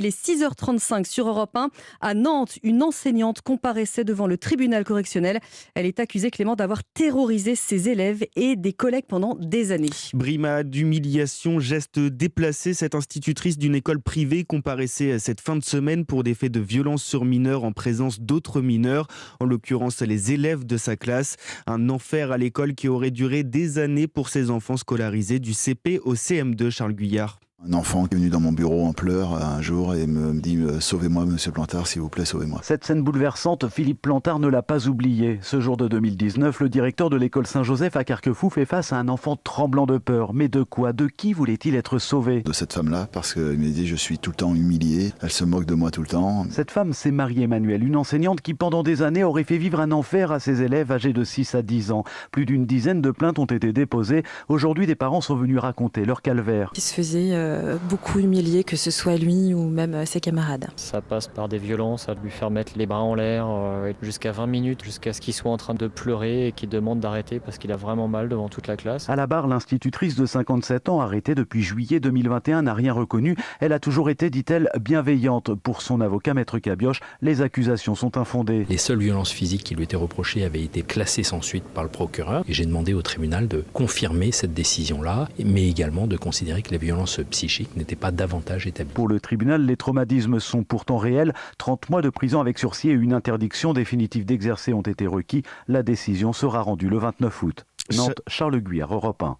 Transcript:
Il est 6h35 sur Europe 1. À Nantes, une enseignante comparaissait devant le tribunal correctionnel. Elle est accusée, Clément, d'avoir terrorisé ses élèves et des collègues pendant des années. Brimade, humiliation, gestes déplacés. Cette institutrice d'une école privée comparaissait cette fin de semaine pour des faits de violence sur mineurs en présence d'autres mineurs, en l'occurrence les élèves de sa classe. Un enfer à l'école qui aurait duré des années pour ces enfants scolarisés du CP au CM2, Charles Guyard. Un enfant qui est venu dans mon bureau en pleurs un jour et me dit « Sauvez-moi, monsieur Plantard, s'il vous plaît, sauvez-moi ». Cette scène bouleversante, Philippe Plantard ne l'a pas oubliée. Ce jour de 2019, le directeur de l'école Saint-Joseph à Carquefou fait face à un enfant tremblant de peur. Mais de quoi? De qui voulait-il être sauvé? De cette femme-là, parce qu'il me dit « Je suis tout le temps humilié, elle se moque de moi tout le temps ». Cette femme, c'est Marie-Emmanuelle, une enseignante qui pendant des années aurait fait vivre un enfer à ses élèves âgés de 6 à 10 ans. Plus d'une dizaine de plaintes ont été déposées. Aujourd'hui, des parents sont venus raconter leur calvaire. Il se faisait beaucoup humilié, que ce soit lui ou même ses camarades. Ça passe par des violences, à lui faire mettre les bras en l'air jusqu'à 20 minutes, jusqu'à ce qu'il soit en train de pleurer et qu'il demande d'arrêter parce qu'il a vraiment mal devant toute la classe. À la barre, l'institutrice de 57 ans, arrêtée depuis juillet 2021, n'a rien reconnu. Elle a toujours été, dit-elle, bienveillante. Pour son avocat, Maître Cabioche, les accusations sont infondées. Les seules violences physiques qui lui étaient reprochées avaient été classées sans suite par le procureur. Et j'ai demandé au tribunal de confirmer cette décision-là, mais également de considérer que les violences psychiques n'étaient pas davantage établies. Pour le tribunal, les traumatismes sont pourtant réels. 30 mois de prison avec sursis et une interdiction définitive d'exercer ont été requis. La décision sera rendue le 29 août. Nantes, Charles Guyard, Europe 1.